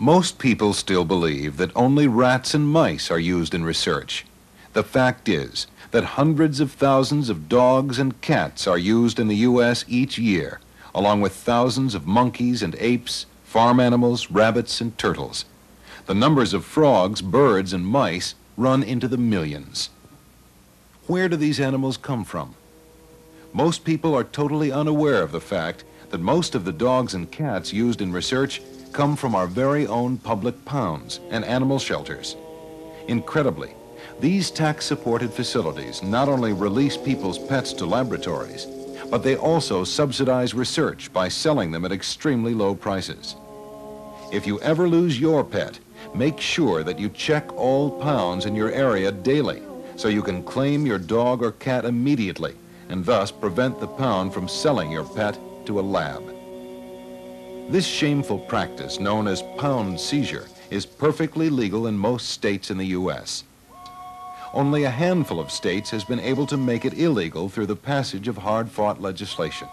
Most people still believe that only rats and mice are used in research. The fact is that hundreds of thousands of dogs and cats are used in the U.S. each year, along with thousands of monkeys and apes, farm animals, rabbits, and turtles. The numbers of frogs, birds, and mice run into the millions. Where do these animals come from? Most people are totally unaware of the fact that most of the dogs and cats used in research come from our very own public pounds and animal shelters. Incredibly, these tax-supported facilities not only release people's pets to laboratories, but they also subsidize research by selling them at extremely low prices. If you ever lose your pet, make sure that you check all pounds in your area daily so you can claim your dog or cat immediately and thus prevent the pound from selling your pet to a lab. This shameful practice, known as pound seizure, is perfectly legal in most states in the U.S. Only a handful of states has been able to make it illegal through the passage of hard-fought legislation.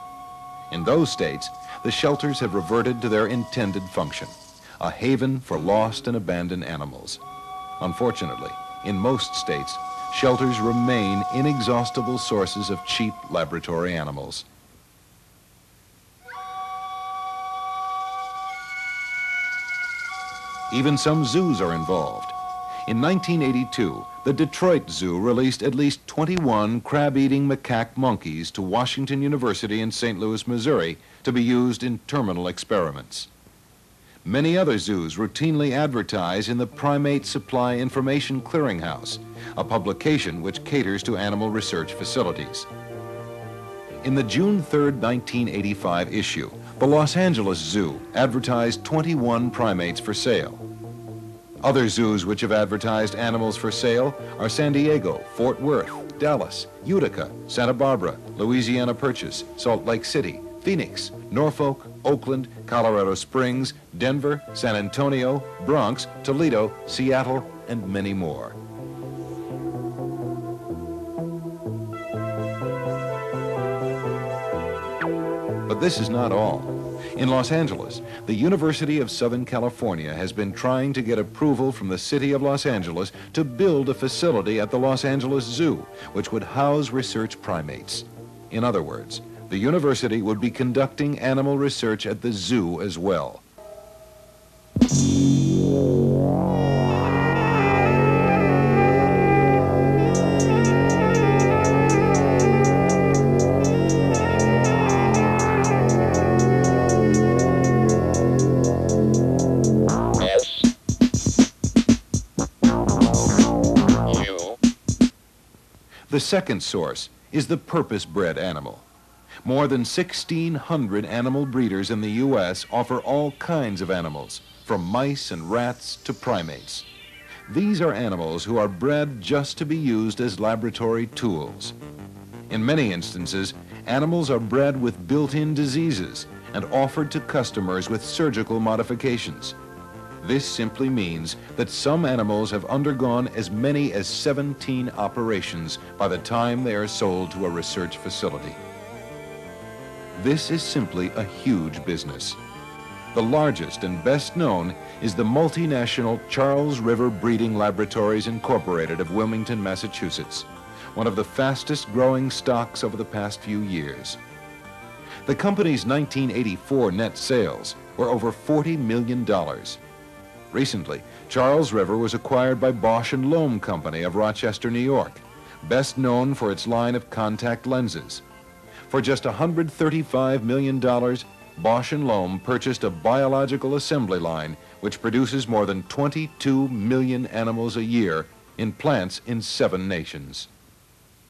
In those states, the shelters have reverted to their intended function, a haven for lost and abandoned animals. Unfortunately, in most states, shelters remain inexhaustible sources of cheap laboratory animals. Even some zoos are involved. In 1982, the Detroit Zoo released at least 21 crab-eating macaque monkeys to Washington University in St. Louis, Missouri, to be used in terminal experiments. Many other zoos routinely advertise in the Primate Supply Information Clearinghouse, a publication which caters to animal research facilities. In the June 3, 1985 issue, the Los Angeles Zoo advertised 21 primates for sale. Other zoos which have advertised animals for sale are San Diego, Fort Worth, Dallas, Utica, Santa Barbara, Louisiana Purchase, Salt Lake City, Phoenix, Norfolk, Oakland, Colorado Springs, Denver, San Antonio, Bronx, Toledo, Seattle, and many more. But this is not all. In Los Angeles, the University of Southern California has been trying to get approval from the City of Los Angeles to build a facility at the Los Angeles Zoo, which would house research primates. In other words, the university would be conducting animal research at the zoo as well. The second source is the purpose-bred animal. More than 1,600 animal breeders in the U.S. offer all kinds of animals, from mice and rats to primates. These are animals who are bred just to be used as laboratory tools. In many instances, animals are bred with built-in diseases and offered to customers with surgical modifications. This simply means that some animals have undergone as many as 17 operations by the time they are sold to a research facility. This is simply a huge business. The largest and best known is the multinational Charles River Breeding Laboratories Incorporated of Wilmington, Massachusetts, one of the fastest growing stocks over the past few years. The company's 1984 net sales were over $40 million. Recently, Charles River was acquired by Bausch & Lomb Company of Rochester, New York, best known for its line of contact lenses. For just $135 million, Bausch & Lomb purchased a biological assembly line which produces more than 22 million animals a year in plants in 7 nations.